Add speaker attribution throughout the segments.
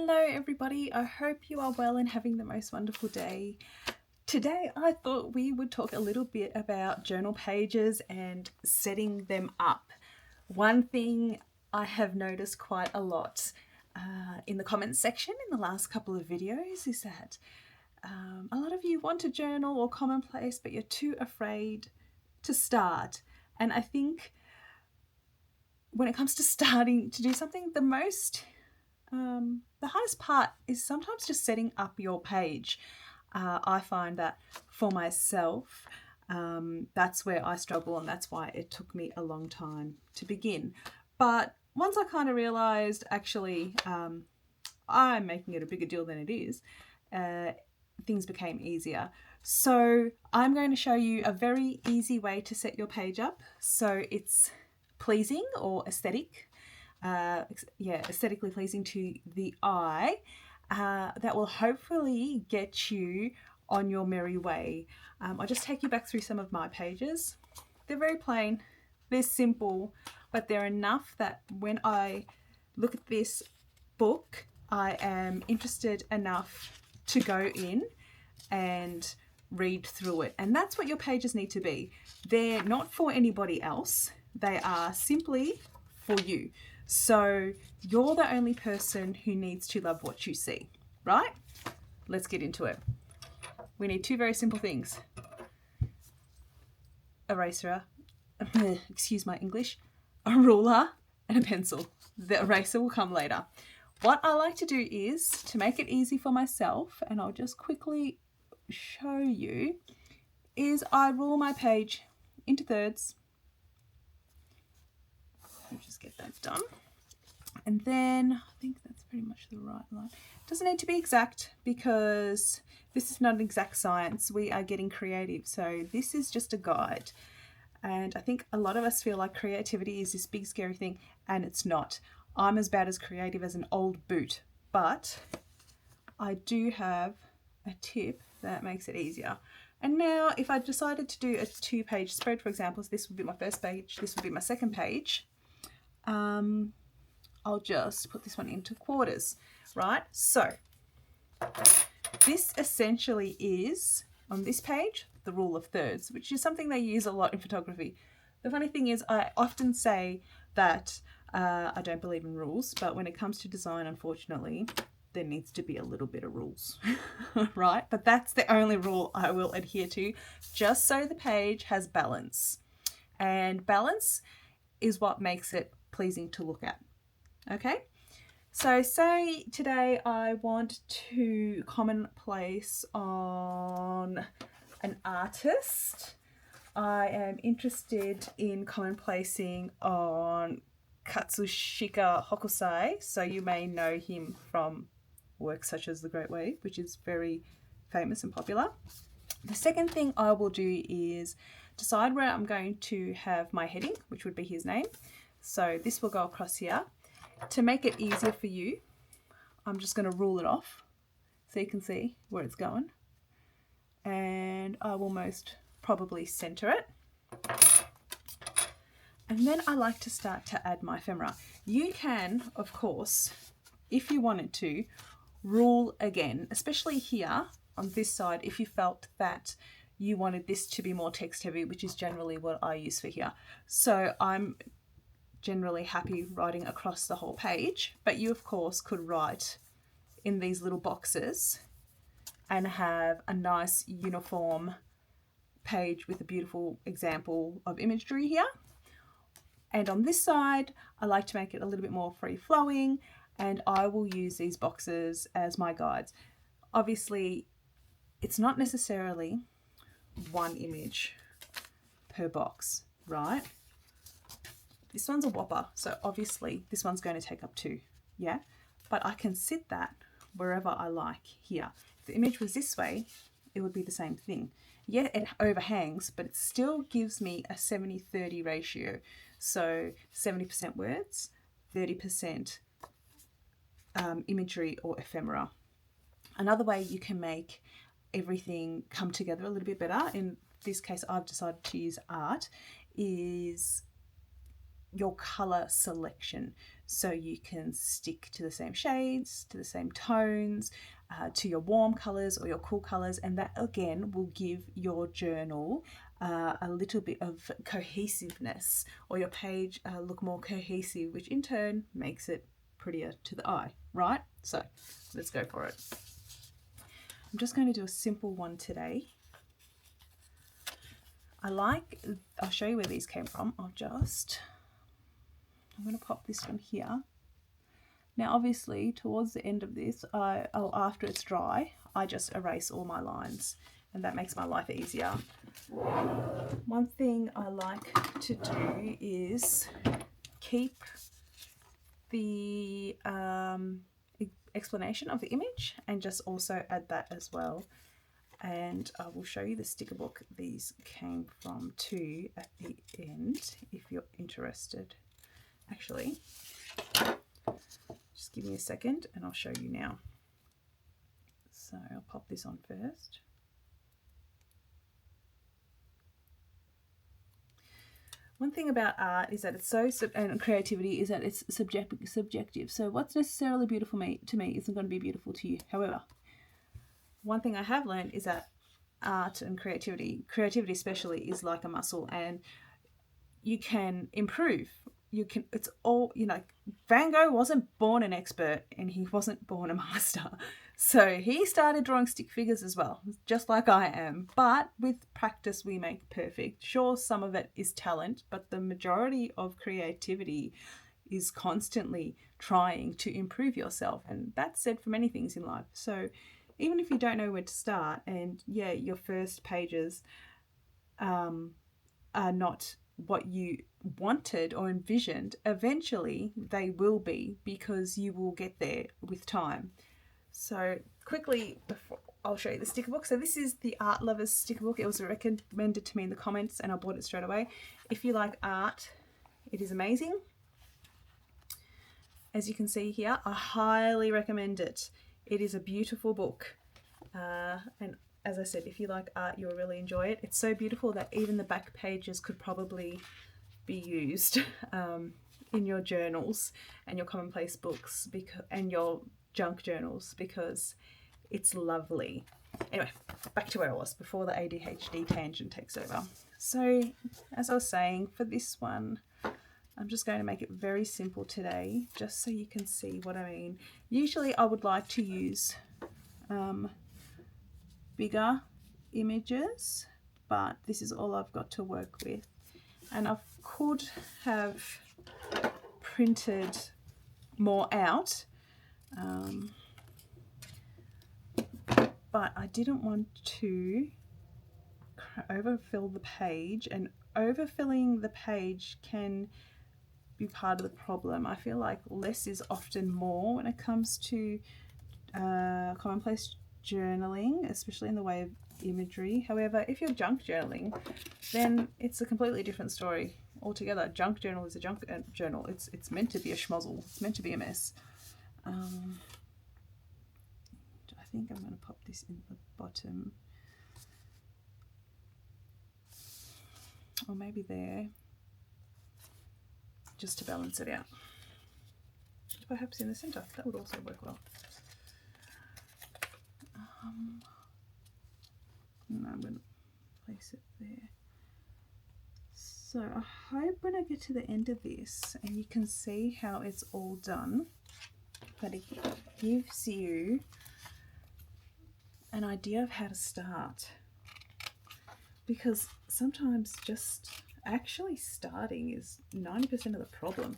Speaker 1: Hello everybody, I hope you are well and having the most wonderful day. Today I thought we would talk a little bit about journal pages and setting them up. One thing I have noticed quite a lot in the comments section in the last couple of videos is that a lot of you want to journal or Commonplace, but you're too afraid to start. And I think when it comes to starting to do something, the hardest part is sometimes just setting up your page. I find that for myself, that's where I struggle, and that's why it took me a long time to begin. But once I kind of realized actually I'm making it a bigger deal than it is, things became easier. So I'm going to show you a very easy way to set your page up so it's pleasing or aesthetic. Aesthetically pleasing to the eye, that will hopefully get you on your merry way. I'll just take you back through some of my pages. They're very plain, they're simple, but they're enough that when I look at this book, I am interested enough to go in and read through it. And that's what your pages need to be. They're not for anybody else, they are simply for you. So you're the only person who needs to love what you see, right? Let's get into it. We need two very simple things. Eraser, excuse my English, a ruler and a pencil. The eraser will come later. What I like to do is, to make it easy for myself, and I'll just quickly show you, is I rule my page into thirds. Let me just get that done. And then I think that's pretty much the right line. It doesn't need to be exact because this is not an exact science. We are getting creative. So this is just a guide. And I think a lot of us feel like creativity is this big scary thing, and it's not. I'm as bad as creative as an old boot, but I do have a tip that makes it easier. And now if I decided to do a 2-page spread, for example, so this would be my first page, this would be my second page, I'll just put this one into quarters, right? So this essentially is, on this page, the rule of thirds, which is something they use a lot in photography. The funny thing is I often say that I don't believe in rules, but when it comes to design, unfortunately, there needs to be a little bit of rules, right? But that's the only rule I will adhere to, just so the page has balance. And balance is what makes it pleasing to look at. Okay, so say today I want to Commonplace on an artist. I am interested in Commonplacing on Katsushika Hokusai, so you may know him from works such as The Great Wave, which is very famous and popular. The second thing I will do is decide where I'm going to have my heading, which would be his name. So this will go across here. To make it easier for you, I'm just going to rule it off so you can see where it's going. And I will most probably center it. And then I like to start to add my ephemera. You can, of course, if you wanted to, rule again, especially here on this side, if you felt that you wanted this to be more text heavy, which is generally what I use for here. So I'm generally happy writing across the whole page, but you of course could write in these little boxes and have a nice uniform page with a beautiful example of imagery here. And on this side, I like to make it a little bit more free flowing, and I will use these boxes as my guides. Obviously, it's not necessarily one image per box, right? This one's a whopper, so obviously this one's going to take up 2, yeah? But I can sit that wherever I like here. If the image was this way, it would be the same thing. Yeah, it overhangs, but it still gives me a 70-30 ratio. So 70% words, 30% imagery or ephemera. Another way you can make everything come together a little bit better, in this case I've decided to use art, is your color selection. so you can stick to the same shades, to the same tones, to your warm colors or your cool colors, and that again will give your journal a little bit of cohesiveness, or your page look more cohesive, which in turn makes it prettier to the eye, right? So let's go for it. I'm just going to do a simple one today. I'll show you where these came from. I'm going to pop this one here. Now obviously towards the end of this, after it's dry, I just erase all my lines, and that makes my life easier. One thing I like to do is keep the explanation of the image and just also add that as well. And I will show you the sticker book these came from too at the end if you're interested. Actually, just give me a second and I'll show you now. So I'll pop this on first. One thing about art is that it's and creativity is that it's subjective. So what's necessarily beautiful to me isn't going to be beautiful to you. However, one thing I have learned is that art and creativity especially, is like a muscle, and you can improve. It's all, Van Gogh wasn't born an expert and he wasn't born a master. So he started drawing stick figures as well, just like I am. But with practice, we make perfect. Sure, some of it is talent, but the majority of creativity is constantly trying to improve yourself. And that's said for many things in life. So even if you don't know where to start, and yeah, your first pages are not what you wanted or envisioned, eventually they will be, because you will get there with time. So quickly, I'll show you the sticker book. So this is the Art Lovers sticker book. It was recommended to me in the comments and I bought it straight away. If you like art, it is amazing. As you can see here, I highly recommend it. It is a beautiful book. And as I said, if you like art, you'll really enjoy it. It's so beautiful that even the back pages could probably be used in your journals and your Commonplace books and your junk journals, because it's lovely. Anyway, back to where I was before the ADHD tangent takes over. So as I was saying, for this one, I'm just going to make it very simple today, just so you can see what I mean. Usually I would like to use bigger images, but this is all I've got to work with. And I could have printed more out, but I didn't want to overfill the page, and overfilling the page can be part of the problem. I feel like less is often more when it comes to commonplace journaling, especially in the way of imagery. However, if you're junk journaling, then it's a completely different story altogether. Junk journal is a junk journal. It's meant to be a schmozzle. It's meant to be a mess. I think I'm going to pop this in the bottom, or maybe there, just to balance it out. Perhaps in the center, that would also work well. And I'm going to place it there. So I hope when I get to the end of this and you can see how it's all done, that it gives you an idea of how to start. Because sometimes just actually starting is 90% of the problem.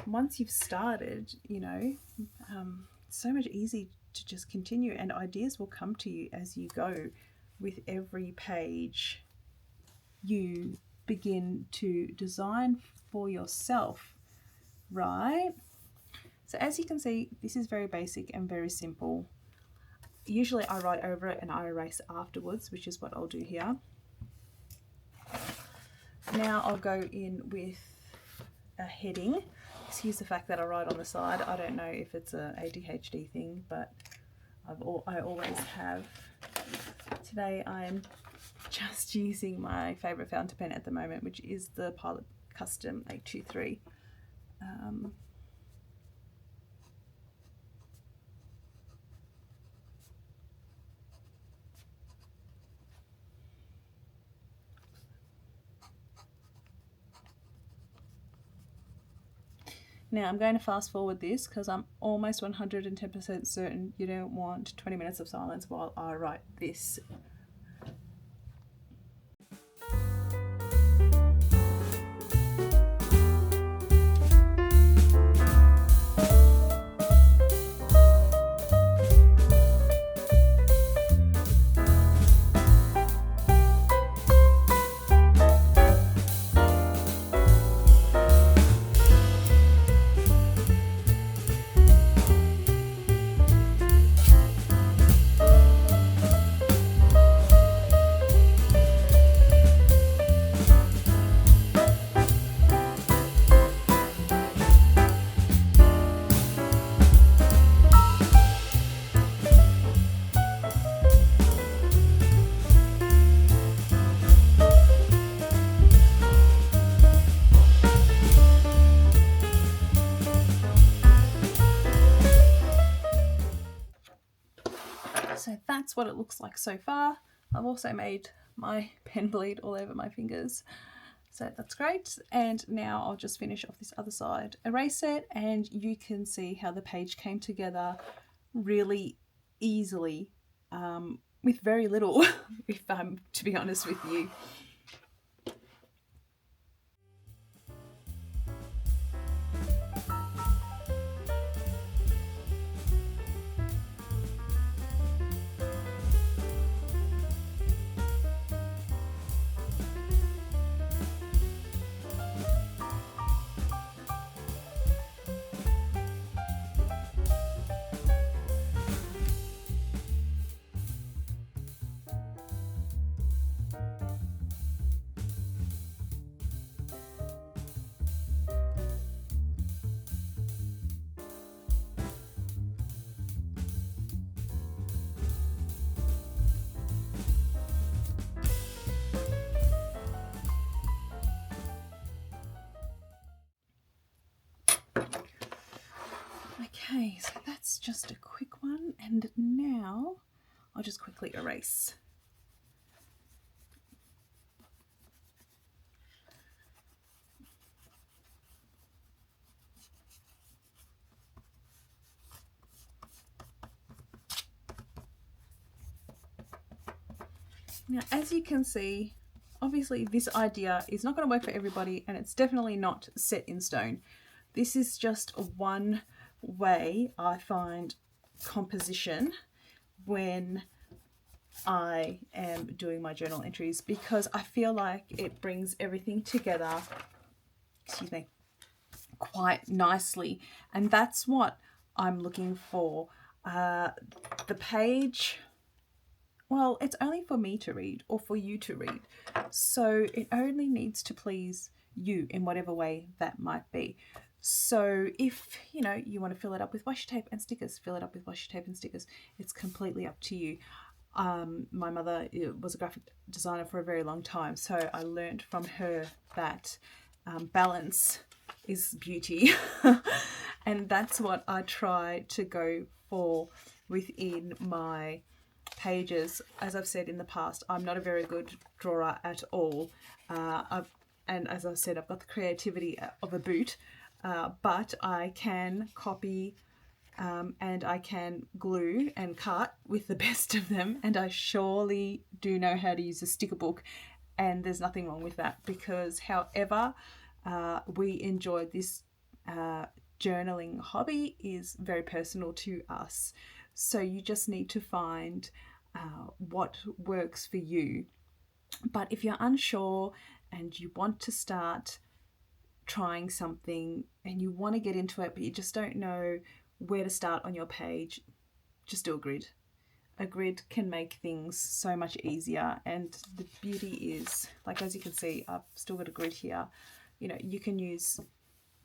Speaker 1: Once you've started, it's so much easier to just continue, and ideas will come to you as you go. With every page you begin to design for yourself, right? So as you can see, this is very basic and very simple. Usually I write over it and I erase afterwards, which is what I'll do here. Now I'll go in with a heading. Excuse the fact that I write on the side. I don't know if it's a ADHD thing, but I always have. Today I am just using my favourite fountain pen at the moment, which is the Pilot Custom 823. Now I'm going to fast forward this because I'm almost 110% certain you don't want 20 minutes of silence while I write this. So that's what it looks like so far. I've also made my pen bleed all over my fingers. So that's great. And now I'll just finish off this other side, erase it, and you can see how the page came together really easily with very little, if I'm to be honest with you. Okay, so that's just a quick one, and now I'll just quickly erase. Now, as you can see, obviously this idea is not going to work for everybody, and it's definitely not set in stone. This is just one way I find composition when I am doing my journal entries, because I feel like it brings everything together, excuse me, quite nicely, and that's what I'm looking for. The page, well, it's only for me to read or for you to read, so it only needs to please you in whatever way that might be. So if you know you want to fill it up with washi tape and stickers, fill it up with washi tape and stickers. It's completely up to you. My mother was a graphic designer for a very long time, so I learned from her that balance is beauty. And that's what I try to go for within my pages. As I've said in the past, I'm not a very good drawer at all. And as I've said, I've got the creativity of a boot, but I can copy and I can glue and cut with the best of them, and I surely do know how to use a sticker book, and there's nothing wrong with that, because however we enjoy this journaling hobby is very personal to us. So you just need to find what works for you. But if you're unsure and you want to start trying something and you want to get into it, but you just don't know where to start on your page, just do a grid. A grid can make things so much easier, and the beauty is, like, as you can see, I've still got a grid here. You know, you can use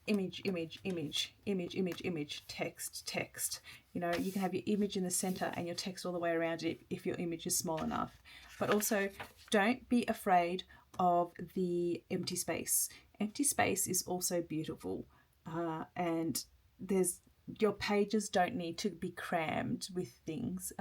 Speaker 1: image, image, image, image, image, image, text, text. You know, you can have your image in the center and your text all the way around it if your image is small enough. But also, don't be afraid of the empty space. Empty space is also beautiful, and your pages don't need to be crammed with things.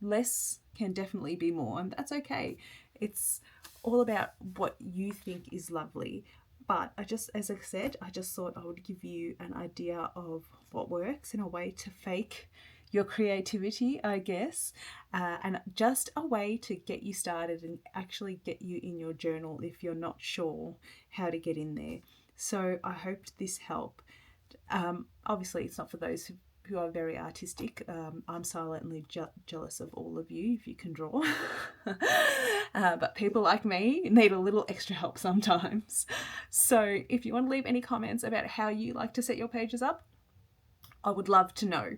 Speaker 1: Less can definitely be more, and that's okay. It's all about what you think is lovely. But as I said, I just thought I would give you an idea of what works in a way to fake your creativity, I guess, and just a way to get you started and actually get you in your journal if you're not sure how to get in there. So I hope this helped. Obviously, it's not for those who are very artistic. I'm silently jealous of all of you if you can draw. But people like me need a little extra help sometimes. So if you want to leave any comments about how you like to set your pages up, I would love to know.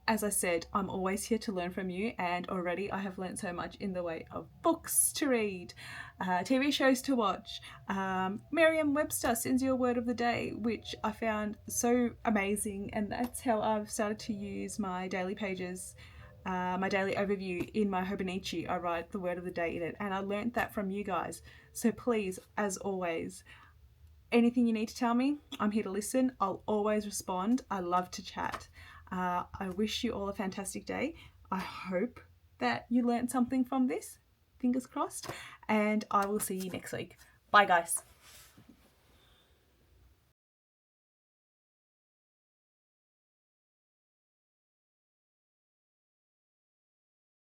Speaker 1: As I said, I'm always here to learn from you, and already I have learned so much in the way of books to read, TV shows to watch. Merriam-Webster sends you a word of the day, which I found so amazing, and that's how I've started to use my daily pages, my daily overview in my Hobonichi. I write the word of the day in it, and I learned that from you guys. So please, as always, anything you need to tell me, I'm here to listen. I'll always respond. I love to chat. I wish you all a fantastic day. I hope that you learned something from this. Fingers crossed. And I will see you next week. Bye, guys.